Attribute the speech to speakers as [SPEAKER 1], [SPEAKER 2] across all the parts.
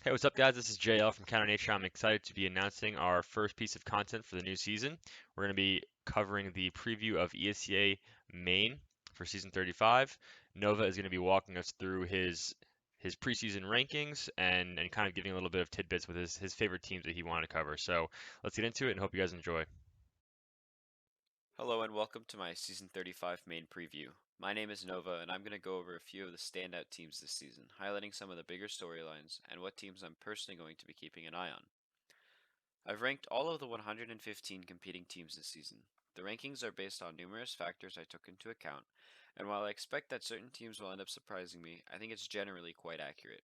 [SPEAKER 1] Hey, what's up, guys? This is JL from Counter Nature. I'm excited to be announcing our first piece of content for the new season. We're going to be covering the preview of ESEA Main for season 35. NoVa is going to be walking us through his preseason rankings and kind of giving a little bit of tidbits with his favorite teams that he wanted to cover. So let's get into it and hope you guys enjoy.
[SPEAKER 2] Hello and welcome to my Season 35 main preview. My name is NoVa and I'm going to go over a few of the standout teams this season, highlighting some of the bigger storylines and what teams I'm personally going to be keeping an eye on. I've ranked all of the 115 competing teams this season. The rankings are based on numerous factors I took into account, and while I expect that certain teams will end up surprising me, I think it's generally quite accurate.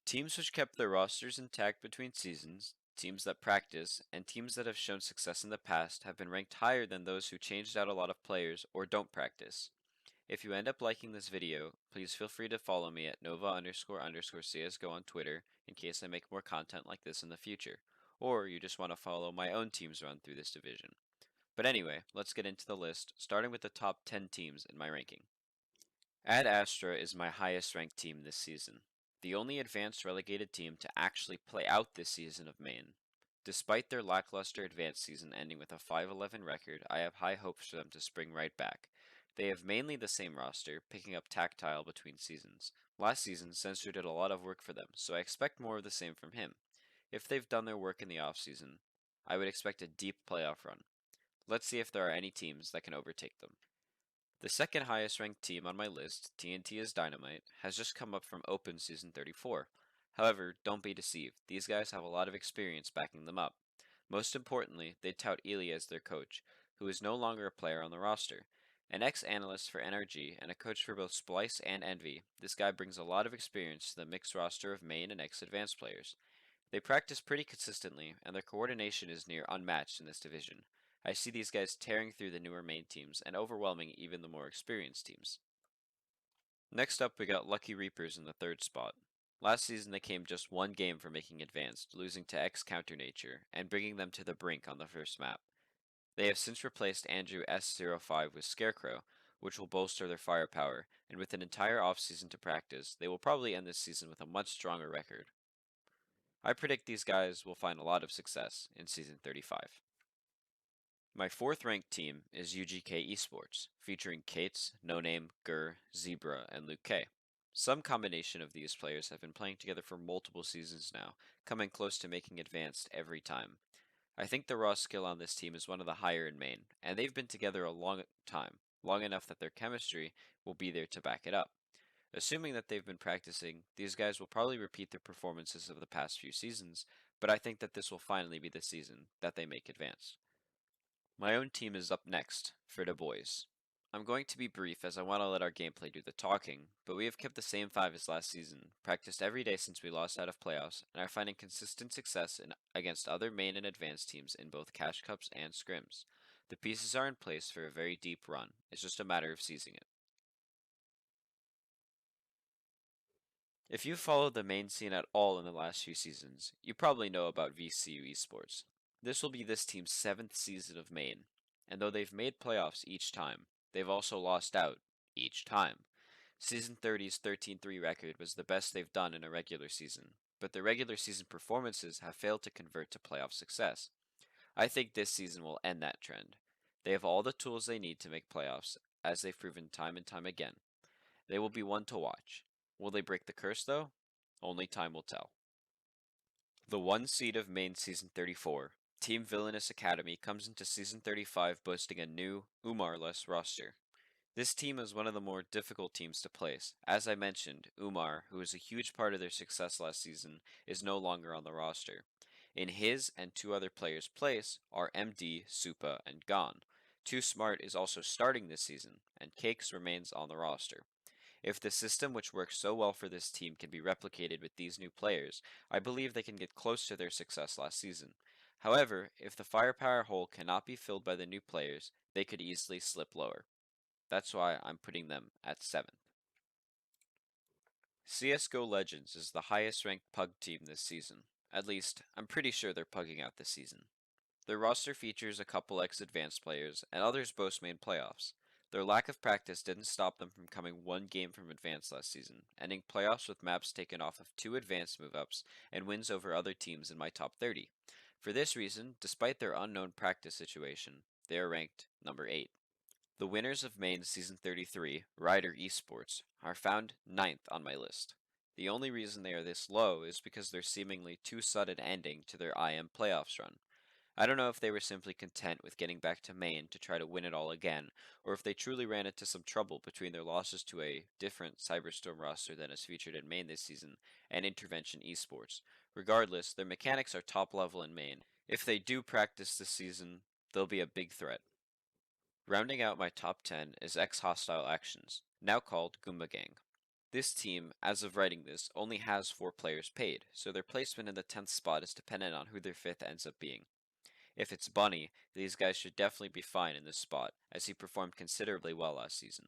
[SPEAKER 2] Teams which kept their rosters intact between seasons, teams that practice, and teams that have shown success in the past have been ranked higher than those who changed out a lot of players or don't practice. If you end up liking this video, please feel free to follow me at nova__CSGO on Twitter in case I make more content like this in the future, or you just want to follow my own team's run through this division. But anyway, let's get into the list, starting with the top 10 teams in my ranking. AdAstra is my highest ranked team this season, the only advanced relegated team to actually play out this season of Main. Despite their lackluster advanced season ending with a 5-11 record, I have high hopes for them to spring right back. They have mainly the same roster, picking up tactile between seasons. Last season, Sensor did a lot of work for them, so I expect more of the same from him. If they've done their work in the offseason, I would expect a deep playoff run. Let's see if there are any teams that can overtake them. The second highest ranked team on my list, TNT is Dynamite, has just come up from Open Season 34. However, don't be deceived, these guys have a lot of experience backing them up. Most importantly, they tout Ely as their coach, who is no longer a player on the roster. An ex-analyst for NRG and a coach for both Splice and Envy, this guy brings a lot of experience to the mixed roster of main and ex-advanced players. They practice pretty consistently, and their coordination is near unmatched in this division. I see these guys tearing through the newer main teams and overwhelming even the more experienced teams. Next up, we got Lucky Reapers in the third spot. Last season, they came just one game from making advanced, losing to X Counter Nature and bringing them to the brink on the first map. They have since replaced Andrew S05 with Scarecrow, which will bolster their firepower, and with an entire offseason to practice, they will probably end this season with a much stronger record. I predict these guys will find a lot of success in Season 35. My fourth ranked team is UGK Esports, featuring Kates, No Name, Gur, Zebra, and Luke K. Some combination of these players have been playing together for multiple seasons now, coming close to making advanced every time. I think the raw skill on this team is one of the higher in main, and they've been together a long time, long enough that their chemistry will be there to back it up. Assuming that they've been practicing, these guys will probably repeat their performances of the past few seasons, but I think that this will finally be the season that they make advanced. My own team is up next, Ferda Bois. I'm going to be brief as I want to let our gameplay do the talking, but we have kept the same 5 as last season, practiced every day since we lost out of playoffs, and are finding consistent success against other main and advanced teams in both cash cups and scrims. The pieces are in place for a very deep run, it's just a matter of seizing it. If you've followed the main scene at all in the last few seasons, you probably know about VCU Esports. This will be this team's 7th season of main, and though they've made playoffs each time, they've also lost out each time. Season 30's 13-3 record was the best they've done in a regular season, but their regular season performances have failed to convert to playoff success. I think this season will end that trend. They have all the tools they need to make playoffs, as they've proven time and time again. They will be one to watch. Will they break the curse, though? Only time will tell. The 1 seed of main Season 34, Team Villainous Academy, comes into Season 35 boasting a new, Umar-less roster. This team is one of the more difficult teams to place. As I mentioned, Umar, who was a huge part of their success last season, is no longer on the roster. In his and 2 other players' place are MD, Supa, and Gon. Too Smart is also starting this season, and Cakes remains on the roster. If the system which worked so well for this team can be replicated with these new players, I believe they can get close to their success last season. However, if the firepower hole cannot be filled by the new players, they could easily slip lower. That's why I'm putting them at 7th. CSGO Legends is the highest ranked pug team this season. At least, I'm pretty sure they're pugging out this season. Their roster features a couple ex-advanced players, and others boast main playoffs. Their lack of practice didn't stop them from coming one game from advance last season, ending playoffs with maps taken off of 2 advanced move-ups and wins over other teams in my top 30. For this reason, despite their unknown practice situation, they are ranked number 8. The winners of Main Season 33, Ryder Esports, are found 9th on my list. The only reason they are this low is because their seemingly too sudden ending to their IM playoffs run. I don't know if they were simply content with getting back to Main to try to win it all again, or if they truly ran into some trouble between their losses to a different Cyberstorm roster than is featured in Main this season and Intervention Esports. Regardless, their mechanics are top level in Main. If they do practice this season, they'll be a big threat. Rounding out my top 10 is X-Hostile Actions, now called Goomba Gang. This team, as of writing this, only has 4 players paid, so their placement in the 10th spot is dependent on who their 5th ends up being. If it's Bunny, these guys should definitely be fine in this spot, as he performed considerably well last season.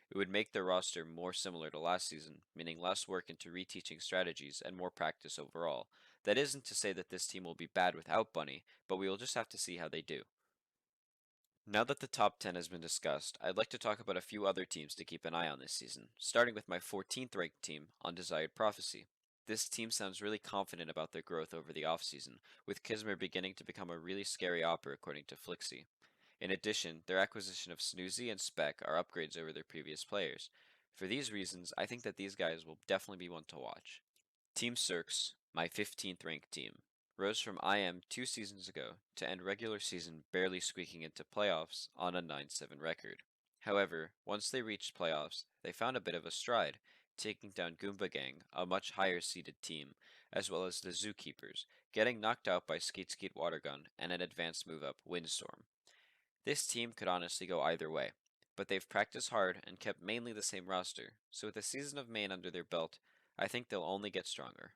[SPEAKER 2] It would make their roster more similar to last season, meaning less work into reteaching strategies and more practice overall. That isn't to say that this team will be bad without Bunny, but we will just have to see how they do. Now that the top 10 has been discussed, I'd like to talk about a few other teams to keep an eye on this season, starting with my 14th ranked team, Undesired Prophecy. This team sounds really confident about their growth over the offseason, with Kismer beginning to become a really scary opera according to Flixie. In addition, their acquisition of Snoozy and Spec are upgrades over their previous players. For these reasons, I think that these guys will definitely be one to watch. Team Surkz, my 15th ranked team, rose from IM 2 seasons ago to end regular season barely squeaking into playoffs on a 9-7 record. However, once they reached playoffs, they found a bit of a stride, taking down Goomba Gang, a much higher seeded team, as well as the Zookeepers, getting knocked out by Skeet Skeet Watergun and an advanced move up, Windstorm. This team could honestly go either way, but they've practiced hard and kept mainly the same roster, so with a season of Main under their belt, I think they'll only get stronger.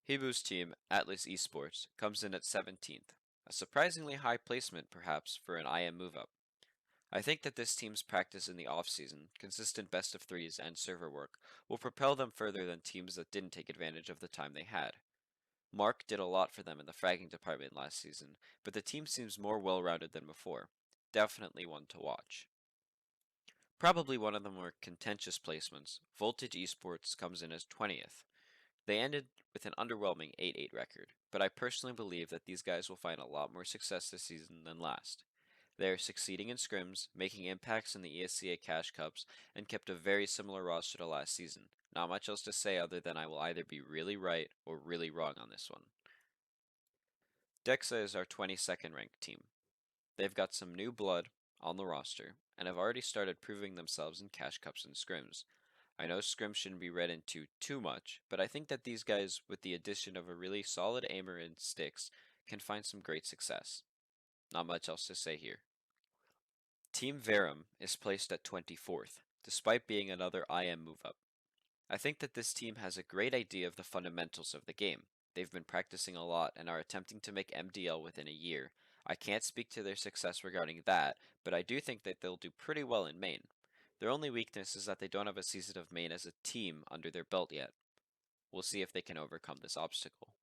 [SPEAKER 2] Hibu's team, Atlas Esports, comes in at 17th, a surprisingly high placement perhaps for an IM move-up. I think that this team's practice in the off-season, consistent best of threes, and server work will propel them further than teams that didn't take advantage of the time they had. Mark did a lot for them in the fragging department last season, but the team seems more well-rounded than before. Definitely one to watch. Probably one of the more contentious placements, Voltage Esports comes in as 20th. They ended with an underwhelming 8-8 record, but I personally believe that these guys will find a lot more success this season than last. They are succeeding in scrims, making impacts in the ESEA Cash Cups, and kept a very similar roster to last season. Not much else to say other than I will either be really right or really wrong on this one. Dexa is our 22nd ranked team. They've got some new blood on the roster, and have already started proving themselves in Cash Cups and scrims. I know scrims shouldn't be read into too much, but I think that these guys, with the addition of a really solid aimer and sticks, can find some great success. Not much else to say here. Team Verum is placed at 24th, despite being another IM move-up. I think that this team has a great idea of the fundamentals of the game. They've been practicing a lot and are attempting to make MDL within a year. I can't speak to their success regarding that, but I do think that they'll do pretty well in Main. Their only weakness is that they don't have a season of Main as a team under their belt yet. We'll see if they can overcome this obstacle.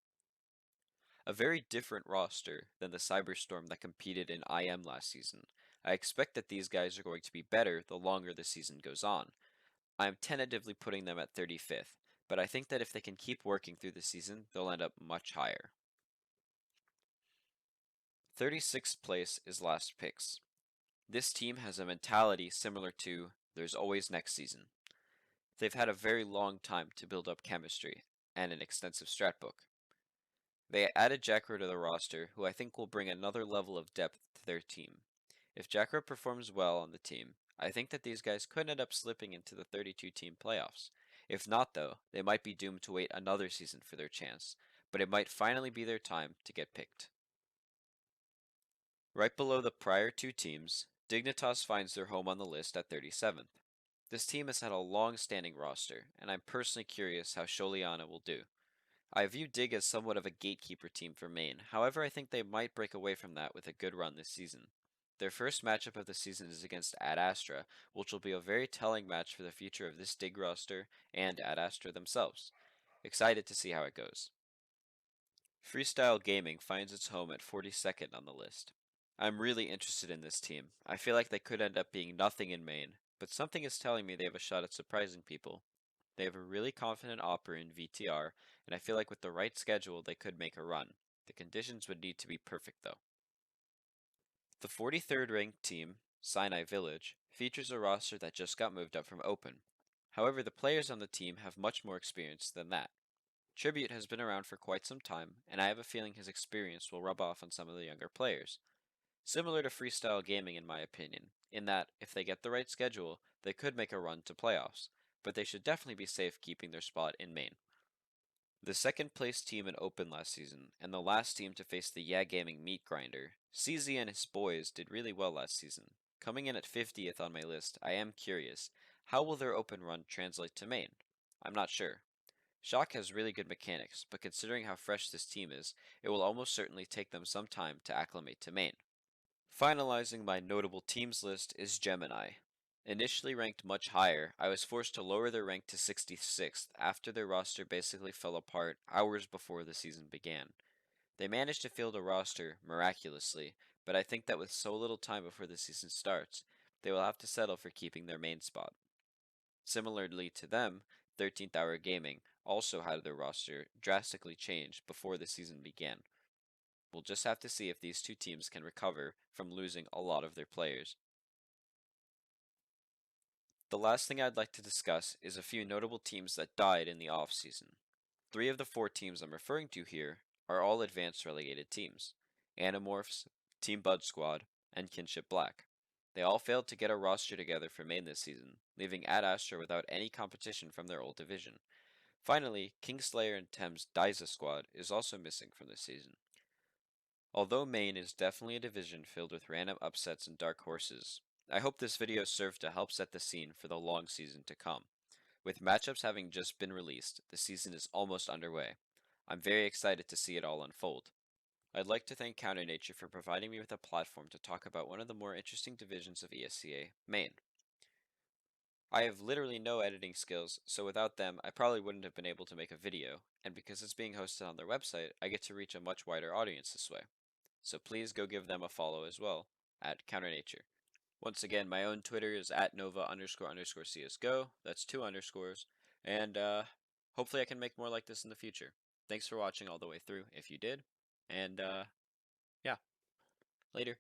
[SPEAKER 2] A very different roster than the Cyberstorm that competed in IM last season. I expect that these guys are going to be better the longer the season goes on. I am tentatively putting them at 35th, but I think that if they can keep working through the season, they'll end up much higher. 36th place is Last Picks. This team has a mentality similar to there's always next season. They've had a very long time to build up chemistry and an extensive strat book. They added Jackro to the roster, who I think will bring another level of depth to their team. If Jackro performs well on the team, I think that these guys could end up slipping into the 32-team playoffs. If not, though, they might be doomed to wait another season for their chance, but it might finally be their time to get picked. Right below the prior 2 teams, Dignitas finds their home on the list at 37th. This team has had a long-standing roster, and I'm personally curious how Sholiana will do. I view Dig as somewhat of a gatekeeper team for Main, however I think they might break away from that with a good run this season. Their first matchup of the season is against AdAstra, which will be a very telling match for the future of this Dig roster and AdAstra themselves. Excited to see how it goes. Freestyle Gaming finds its home at 42nd on the list. I'm really interested in this team. I feel like they could end up being nothing in main, but something is telling me they have a shot at surprising people. They have a really confident opera in VTR, and I feel like with the right schedule they could make a run. The conditions would need to be perfect though. The 43rd ranked team, Sinai Village, features a roster that just got moved up from Open. However, the players on the team have much more experience than that. Tribute has been around for quite some time, and I have a feeling his experience will rub off on some of the younger players. Similar to Freestyle Gaming in my opinion, in that if they get the right schedule, they could make a run to playoffs, but they should definitely be safe keeping their spot in main. The second place team in Open last season, and the last team to face the Yeah Gaming meat grinder, CZ and his boys did really well last season. Coming in at 50th on my list, I am curious, how will their Open run translate to main? I'm not sure. Shock has really good mechanics, but considering how fresh this team is, it will almost certainly take them some time to acclimate to main. Finalizing my notable teams list is Gemini. Initially ranked much higher, I was forced to lower their rank to 66th after their roster basically fell apart hours before the season began. They managed to field a roster, miraculously, but I think that with so little time before the season starts, they will have to settle for keeping their main spot. Similarly to them, 13th Hour Gaming also had their roster drastically changed before the season began. We'll just have to see if these two teams can recover from losing a lot of their players. The last thing I'd like to discuss is a few notable teams that died in the off-season. 3 of the 4 teams I'm referring to here are all advanced relegated teams: Animorphs, Team Bud Squad, and Kinship Black. They all failed to get a roster together for main this season, leaving AdAstra without any competition from their old division. Finally, Kingslayer and Thames Dyza Squad is also missing from this season. Although main is definitely a division filled with random upsets and dark horses, I hope this video served to help set the scene for the long season to come. With matchups having just been released, the season is almost underway. I'm very excited to see it all unfold. I'd like to thank Counter Nature for providing me with a platform to talk about one of the more interesting divisions of ESEA, Main. I have literally no editing skills, so without them, I probably wouldn't have been able to make a video, and because it's being hosted on their website, I get to reach a much wider audience this way. So please go give them a follow as well, at Counter Nature. Once again, my own Twitter is at @NoVa__CSGO, that's 2 underscores, and hopefully I can make more like this in the future. Thanks for watching all the way through, if you did, and yeah, later.